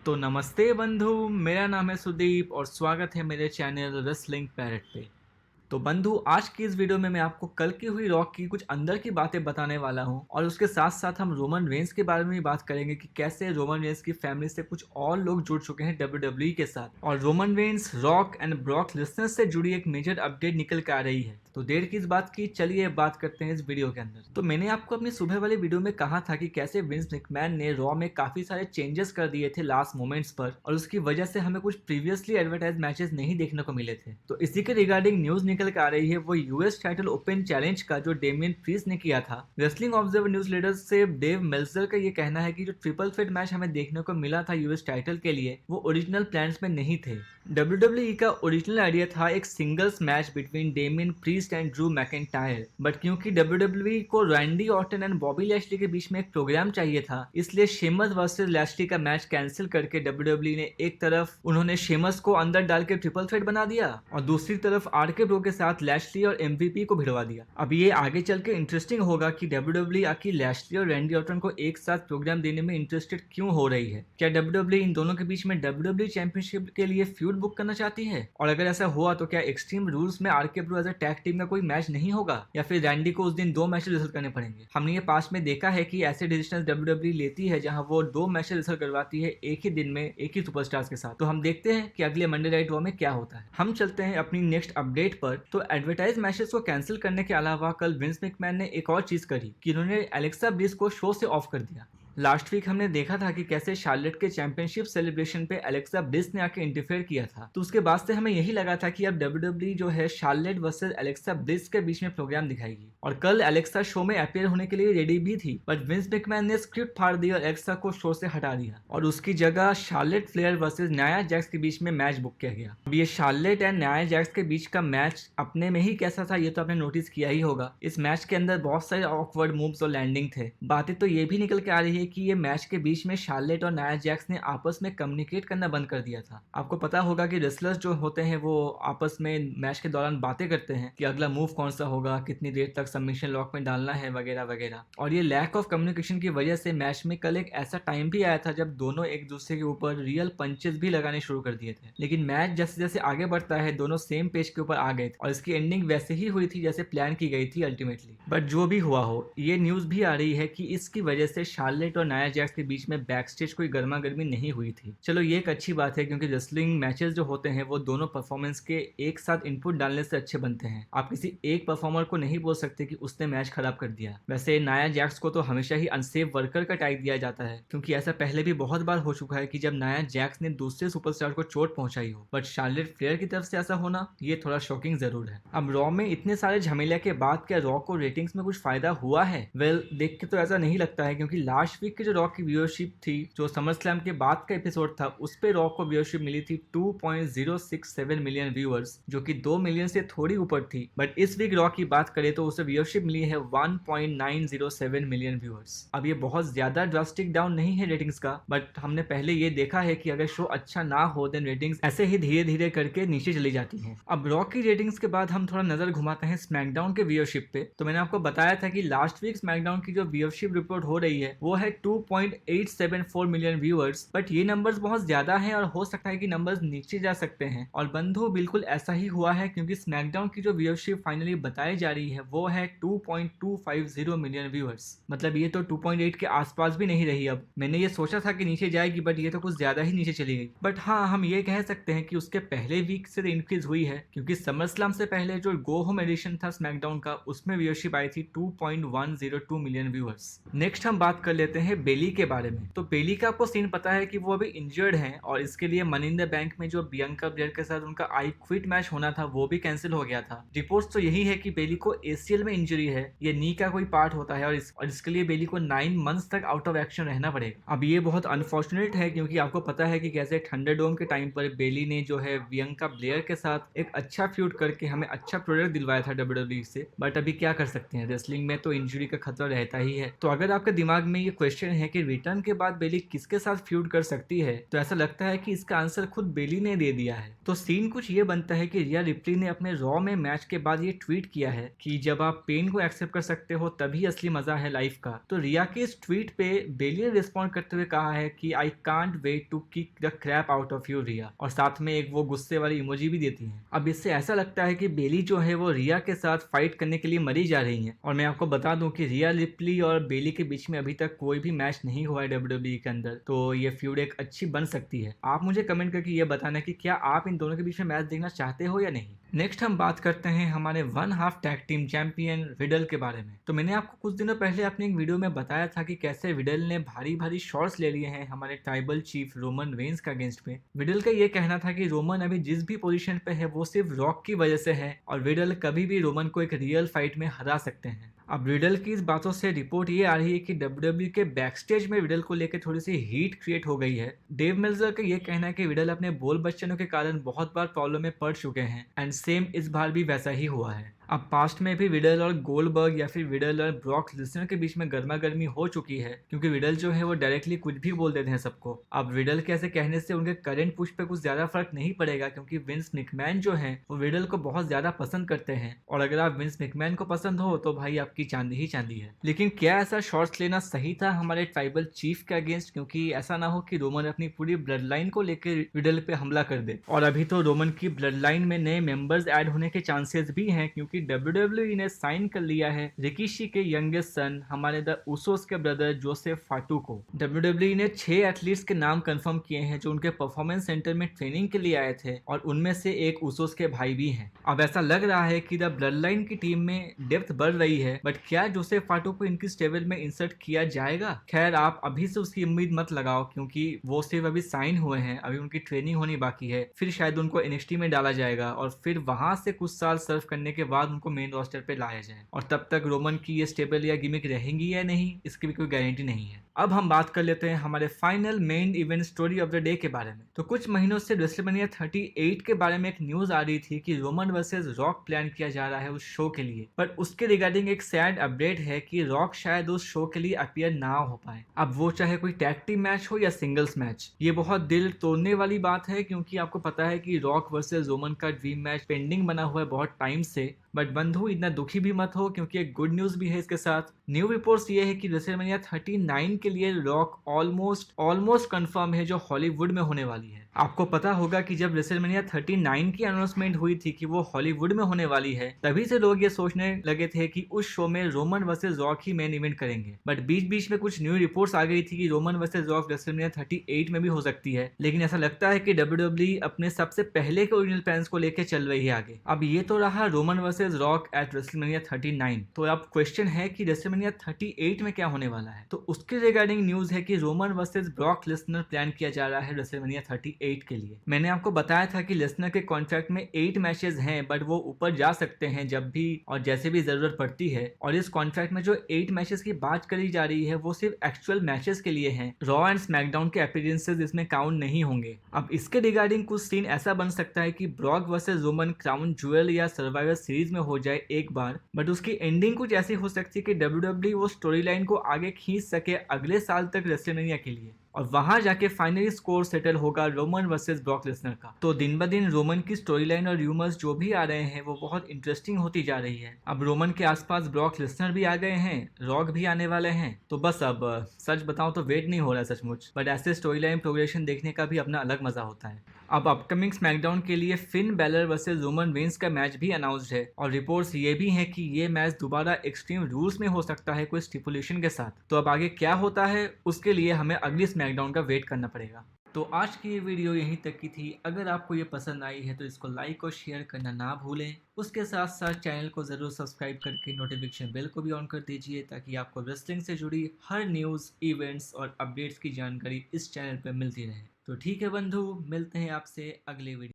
तो नमस्ते बंधु, मेरा नाम है सुदीप और स्वागत है मेरे चैनल रेसलिंग पैरेट पे। तो बंधु, आज की इस वीडियो में मैं आपको कल की हुई रॉक की कुछ अंदर की बातें बताने वाला हूं और उसके साथ साथ हम रोमन रेंस के बारे में भी बात करेंगे कि कैसे रोमन रेंस की फैमिली से कुछ और लोग जुड़ चुके हैं डब्ल्यूडब्ल्यूई के साथ और Roman Reigns, rock and Brock Lesnar से जुड़ी एक मेजर अपडेट निकल के आ रही है। तो देर किस बात की, चलिए बात करते हैं इस वीडियो के अंदर। तो मैंने आपको अपनी सुबह वाली वीडियो में कहा था कि कैसे विंस मैकमैन ने रॉ में काफी सारे चेंजेस कर दिए थे लास्ट मोमेंट्स पर और उसकी वजह से हमें कुछ प्रीवियसली एडवर्टाइज मैचेस नहीं देखने को मिले थे। तो इसी के रिगार्डिंग न्यूज निकल के आ रही है वो यूएस टाइटल ओपन चैलेंज का जो डेमियन प्रीस्ट ने किया था। रेसलिंग ऑब्जर्वर न्यूज लीडर से डेव मेल्जर का ये कहना है कि जो ट्रिपल थ्रेट मैच हमें देखने को मिला था यूएस टाइटल के लिए वो ओरिजिनल प्लान्स में नहीं थे। डब्ल्यूडब्ल्यूई का ओरिजिनल आइडिया था एक singles match between Damien priest and Drew McIntyre, but क्योंकि डब्ल्यूडब्ल्यूई को Randy Orton and Bobby Lashley के बीच में एक प्रोग्राम चाहिए था, इसलिए शेमस वर्सेस लैशली का मैच कैंसिल करके डब्ल्यूडब्ल्यूई ने एक तरफ उन्होंने शेमस को अंदर डाल के ट्रिपल थ्रेट बना दिया और दूसरी तरफ आरके ब्रो के साथ लैशली और एमवीपी को भिड़वा दिया। अब ये आगे चल के इंटरेस्टिंग होगा कि डब्ल्यूडब्ल्यूई आखिर लैशली और रैंडी ऑर्टन को एक साथ प्रोग्राम देने में इंटरेस्टेड क्यों हो रही है। क्या डब्ल्यूडब्ल्यूई इन दोनों के बीच में डब्ल्यूडब्ल्यूई चैंपियनशिप के लिए फ्यूड बुक करना चाहती है? और अगर ऐसा हुआ तो क्या एक्सट्रीम रूल्स में RK bro as a tag team का कोई मैच नहीं होगा या फिर रैंडी को उस दिन 2 मैचेस रिजल्ट करने पड़ेंगे? हमने ये पास्ट में देखा है कि ऐसे डिसीजन डब्ल्यूडब्ल्यूई लेती है जहां वो 2 मैचेस रिजल्ट करवाती है एक ही दिन में एक ही सुपरस्टार्स के साथ। तो हम देखते हैं कि अगले मंडे नाइट रॉ में क्या होता है। हम चलते हैं अपनी नेक्स्ट अपडेट पर। तो एडवर्टाइज मैचेस को कैंसिल करने के अलावा कल विंस मैकमैन ने एक और चीज करी कि उन्होंने एलेक्सा ब्लिस को शो से ऑफ कर दिया। लास्ट वीक हमने देखा था कि कैसे शार्लेट के चैंपियनशिप सेलिब्रेशन पे एलेक्सा ब्लिस ने आके इंटरफेयर किया था। तो उसके बाद से हमें यही लगा था कि अब डब्ल्यूडब्ल्यूई जो है शार्लेट वर्सेस एलेक्सा ब्लिस के बीच में प्रोग्राम दिखाएगी और कल एलेक्सा शो में अपियर होने के लिए रेडी भी थी, बट विंस मैकमैन ने स्क्रिप्ट फाड़ दी और एलेक्सा को शो से हटा दिया और उसकी जगह Charlotte Flair versus Nia Jax के बीच में मैच बुक किया गया। अब ये शार्लेट एंड नाया जैक्स के बीच का मैच अपने में ही कैसा था ये तो आपने नोटिस किया ही होगा। इस मैच के अंदर बहुत सारे ऑकवर्ड मूव्स और लैंडिंग थे। बातें तो ये भी निकल के आ रही है कि ये मैच के बीच में शार्लेट और नाया जैक्स ने आपस में कम्युनिकेट करना बंद कर दिया था। आपको पता होगा कि रेसलर्स जो होते हैं वो आपस में मैच के दौरान बातें करते हैं कि अगला मूव कौन सा होगा, कितनी देर तक सबमिशन लॉक में डालना है वगैरह वगैरह। और ये लैक ऑफ कम्युनिकेशन की वजह से मैच में कल एक ऐसा टाइम भी आया था जब दोनों एक दूसरे के ऊपर रियल पंचेस भी लगाने शुरू कर दिए थे। लेकिन मैच जैसे जैसे आगे बढ़ता है दोनों सेम पेज के ऊपर आ गए थे और इसकी एंडिंग वैसे ही हुई थी जैसे प्लान की गई थी अल्टीमेटली। बट जो भी हुआ हो, ये न्यूज भी आ रही है कि इसकी वजह से शार्लेट और नाया जैक्स के बीच में बैकस्टेज कोई गर्मा गर्मी नहीं हुई थी। चलो ये एक अच्छी बात है क्योंकि रेसलिंग मैचेस जो होते हैं वो दोनों परफॉर्मेंस के एक साथ इनपुट डालने से अच्छे बनते हैं। आप किसी एक परफॉर्मर को नहीं बोल सकते कि उसने मैच खराब कर दिया। वैसे नाया जैक्स को तो हमेशा ही अनसेफ वर्कर का टैग दिया जाता है क्योंकि ऐसा पहले भी बहुत बार हो चुका है कि जब नाया जैक्स ने दूसरे सुपरस्टार को चोट पहुंचाई हो, बट शार्लेट फ्लेयर की तरफ से ऐसा होना ये थोड़ा शॉकिंग जरूर है। अब रॉ में इतने सारे झमेले के बाद क्या रॉ को रेटिंग्स में कुछ फायदा हुआ है? वेल, देख के तो ऐसा नहीं लगता है क्योंकि लास्ट वीक की जो रॉ की व्यूअरशिप थी, जो समर स्लैम के बाद का एपिसोड था, उस पे रॉ को व्यूअरशिप मिली थी 2.067 मिलियन व्यूअर्स, जो कि 2 मिलियन से थोड़ी ऊपर थी। बट इस वीक रॉ की बात करें तो उसे व्यूअरशिप मिली है 1.907 मिलियन व्यूअर्स। अब ये बहुत ज्यादा ड्रास्टिक डाउन नहीं है रेटिंग्स का, बट हमने पहले ये देखा है कि अगर शो अच्छा ना हो देन रेटिंग्स ऐसे ही धीरे धीरे करके नीचे चली जाती हैं। अब रॉ की रेटिंग्स के बाद हम थोड़ा नजर घुमाते हैं स्मैकडाउन के व्यूअरशिप पे। तो मैंने आपको बताया था कि लास्ट वीक स्मैकडाउन की जो व्यूअरशिप रिपोर्ट हो रही है वो है 2.874 मिलियन व्यूअर्स, बट ये नंबर्स बहुत ज्यादा हैं और हो सकता है कि नंबर्स नीचे जा सकते हैं। और बंधु, बिल्कुल ऐसा ही हुआ है क्योंकि स्मैकडाउन की जो व्यूअरशिप फाइनली बताई जा रही है वो है 2.250 मिलियन व्यूअर्स। मतलब ये तो 2.8 के आसपास भी नहीं रही। अब मैंने ये सोचा था कि नीचे जाएगी बट ये तो कुछ ज्यादा ही नीचे चली गई। बट हाँ, हम ये कह सकते हैं कि उसके पहले वीक से इंक्रीज हुई है क्योंकि समर स्लैम से पहले जो गो होम एडिशन था स्मैकडाउन का, उसमें व्यूअरशिप आई थी 2.102 मिलियन व्यूअर्स। नेक्स्ट हम बात कर लेते हैं बेली के बारे में। तो बेली का आपको सीन पता है कि वो अभी इंजर्ड हैं और इसके लिए मनी इन द बैंक में जो बियंका ब्लेयर के साथ उनका आई क्विट मैच होना था वो भी कैंसिल हो गया था। रिपोर्ट्स तो यही है कि बेली को एसीएल में इंजरी है, ये नी का कोई पार्ट होता है और इसके लिए बेली को 9 मंथ्स तक आउट ऑफ एक्शन रहना पड़ेगा। अब ये बहुत अनफॉर्चुनेट है क्योंकि आपको पता है कि कैसे थंडरडोम के टाइम पर बेली ने जो है बियंका ब्लेयर के साथ एक अच्छा फ्यूड करके हमें अच्छा प्रोडक्ट दिलवाया था डब्ल्यूडब्ल्यूई से। बट अभी क्या कर सकते हैं, रेसलिंग में तो इंजरी का खतरा रहता ही है। तो अगर आपके दिमाग में ये क्वेश्चन है कि रिटर्न के बाद बेली किसके साथ फ्यूड कर सकती है, तो ऐसा लगता है कि इसका आंसर खुद बेली ने दे दिया है। तो सीन कुछ ये बनता है कि रिया रिप्ली ने अपने रॉ में मैच के बाद ये ट्वीट किया है कि जब आप पेन को एक्सेप्ट कर सकते हो तभी असली मजा है लाइफ का। तो रिया के इस ट्वीट पे बेली ने रिस्पॉन्ड करते हुए कहा है कि I can't wait to kick the crap out of you Riya, और साथ में एक वो गुस्से वाली इमोजी भी देती है। अब इससे ऐसा लगता है कि बेली जो है वो रिया के साथ फाइट करने के लिए मरी जा रही है। और मैं आपको बता दूं कि रिया रिप्ली और बेली के बीच में अभी तक कोई भी मैच नहीं हुआ है WWE के अंदर, तो ये फ्यूड एक अच्छी बन सकती है। आप मुझे कमेंट करके ये बताना कि क्या आप इन दोनों के बीच में मैच देखना चाहते हो या नहीं। नेक्स्ट हम बात करते हैं हमारे 1/2 टैग टीम चैंपियन रिडल के बारे में। तो मैंने आपको कुछ दिनों पहले अपनी एक वीडियो में बताया था कि कैसे रिडल ने भारी भारी शॉट्स ले लिए हैं हमारे ट्राइबल चीफ रोमन रेंस का अगेंस्ट में। रिडल का ये कहना था कि रोमन अभी जिस भी पोजीशन पे है वो सिर्फ रॉक की वजह से है और रिडल कभी भी रोमन को एक रियल फाइट में हरा सकते हैं। अब रिडल की इस बातों से रिपोर्ट ये आ रही है कि WWE के बैकस्टेज में रिडल को लेकर थोड़ी सी हीट क्रिएट हो गई है। डेव मिल्जर का ये कहना है कि रिडल अपने बोल बच्चनों के कारण बहुत बार प्रॉब्लम में पड़ चुके हैं एंड सेम इस बार भी वैसा ही हुआ है। अब पास्ट में भी रिडल और गोल्डबर्ग या फिर रिडल और ब्रॉक लेसनर के बीच में गर्मा गर्मी हो चुकी है, क्योंकि रिडल जो है वो डायरेक्टली कुछ भी बोल देते हैं सबको। अब रिडल के ऐसे कहने से उनके करंट पुश पे कुछ ज्यादा फर्क नहीं पड़ेगा, क्योंकि विंस मैकमैन जो है वो रिडल को बहुत ज्यादा पसंद करते हैं, और अगर आप विंस मैकमैन को पसंद हो तो भाई आपकी चांदी ही चांदी है। लेकिन क्या ऐसा शॉट्स लेना सही था हमारे ट्राइबल चीफ के अगेंस्ट, क्योंकि ऐसा ना हो कि रोमन अपनी पूरी ब्लड लाइन को लेकर रिडल पे हमला कर दे। और अभी तो रोमन की ब्लड लाइन में नए मेंबर्स ऐड होने के चांसेस भी हैं, क्योंकि WWE ने साइन कर लिया है रिकीशी के यंगेस्ट सन हमारे द उसोस के ब्रदर जोसेफ फाटू को। WWE ने 6 एथलीट्स के नाम कंफर्म किए हैं जो उनके परफॉर्मेंस सेंटर में ट्रेनिंग के लिए आए थे, और उनमें से एक उसोस के भाई भी हैं। अब ऐसा लग रहा है कि द ब्लड लाइन की टीम में डेप्थ बढ़ रही है, बट क्या जोसेफ फाटू को इनकी स्टेबल में इंसर्ट किया जाएगा? खैर आप अभी से उसकी उम्मीद मत लगाओ, क्योंकि वो सिर्फ अभी साइन हुए हैं, अभी उनकी ट्रेनिंग होनी बाकी है, फिर शायद उनको NXT में डाला जाएगा और फिर वहां से कुछ साल सर्व करने के बाद उनको मेन रोस्टर पे लाया जाए। और तब तक रोमन की ये स्टेबल या गिमिक रहेंगी या नहीं, इसकी भी कोई गारंटी नहीं है। अब हम बात कर लेते हैं हमारे final main event story of the day के बारे में। तो कुछ महीनों से रेसलमेनिया 38 के बारे में एक न्यूज आ रही थी कि रोमन वर्सेस रॉक प्लान किया जा रहा है उस शो के लिए, पर उसके रिगार्डिंग एक सैड अपडेट है कि रॉक शायद उस शो के लिए अपीयर ना हो पाए। अब वो चाहे कोई टैग टीम मैच हो या सिंगल्स मैच। ये बहुत दिल तोड़ने वाली बात है, क्योंकि आपको पता है कि रॉक वर्सेस रोमन का ड्रीम मैच पेंडिंग बना हुआ है बहुत टाइम से। बट बंधु इतना दुखी भी मत हो, क्योंकि एक गुड न्यूज भी है इसके साथ। न्यू रिपोर्ट्स ये है कि रेसलमेनिया 39 के लिए रॉक ऑलमोस्ट कंफर्म है, जो हॉलीवुड में होने वाली है। आपको पता होगा कि जब रेसलमेनिया 39 की अनाउंसमेंट हुई थी कि वो हॉलीवुड में होने वाली है, तभी से लोग ये सोचने लगे थे कि उस शो में रोमन वर्सेस रॉक ही मेन इवेंट करेंगे। बट बीच बीच में कुछ न्यू रिपोर्ट्स आ गई थी कि रोमन वर्सेस रॉक रेसलमेनिया 38 में भी हो सकती है, लेकिन ऐसा लगता है कि WWE अपने सबसे पहले के ओरिजिनल प्लान्स को लेकर चल रही है आगे। अब ये तो रहा Roman versus rock eight WrestleMania 39। तो अब क्वेश्चन है कि रेसलमेनिया 38 में क्या होने वाला है। तो उसके रिगार्डिंग न्यूज है कि Roman versus Brock Lesnar plan किया जा रहा है रेसलमेनिया 38 के लिए। मैंने आपको बताया था कि लेसनर के कॉन्ट्रैक्ट में 8 मैचेस हैं, बट वो ऊपर जा सकते हैं जब भी और जैसे भी जरूरत पड़ती है। और इस कॉन्ट्रैक्ट में जो 8 मैचेस की बात करी जा रही है वो सिर्फ एक्चुअल मैचेस के लिए हैं। रॉ एंड स्मैकडाउन के अपीयरेंसेस इसमें काउंट नहीं होंगे। अब इसके रिगार्डिंग कुछ सीन ऐसा बन सकता है कि Brock versus Roman crown jewel या सर्वाइवर सीरीज में हो जाए एक बार, बट उसकी एंडिंग कुछ ऐसी हो सकती है कि WWE वो स्टोरी लाइन को आगे खींच सके अगले साल तक रेसलमेनिया के लिए, और वहां जाके फाइनली स्कोर सेटल होगा रोमन वर्सेस ब्रॉक लेसनर का। तो दिन ब दिन रोमन की स्टोरी लाइन और र्यूमर्स जो भी आ रहे हैं वो बहुत इंटरेस्टिंग होती जा रही है। अब रोमन के आसपास ब्रॉक लेसनर भी आ गए हैं, रॉक भी आने वाले हैं, तो बस अब सच बताऊं तो वेट नहीं हो रहा है सचमुच। बट ऐसे स्टोरी लाइन प्रोग्रेशन देखने का भी अपना अलग मजा होता है। अब अपकमिंग स्मैकडाउन के लिए Finn Balor versus Roman Reigns का मैच भी अनाउंस्ड है, और रिपोर्ट्स ये भी हैं कि ये मैच दोबारा एक्सट्रीम रूल्स में हो सकता है कोई स्टिपुलेशन के साथ। तो अब आगे क्या होता है उसके लिए हमें अगली स्मैकडाउन का वेट करना पड़ेगा। तो आज की ये वीडियो यहीं तक की थी। अगर आपको ये पसंद आई है तो इसको लाइक और शेयर करना ना भूलें। उसके साथ साथ चैनल को ज़रूर सब्सक्राइब करके नोटिफिकेशन बेल को भी ऑन कर दीजिए, ताकि आपको रेसलिंग से जुड़ी हर न्यूज़, इवेंट्स और अपडेट्स की जानकारी इस चैनल पर मिलती रहे। तो ठीक है बंधु, मिलते हैं आपसे अगले वीडियो।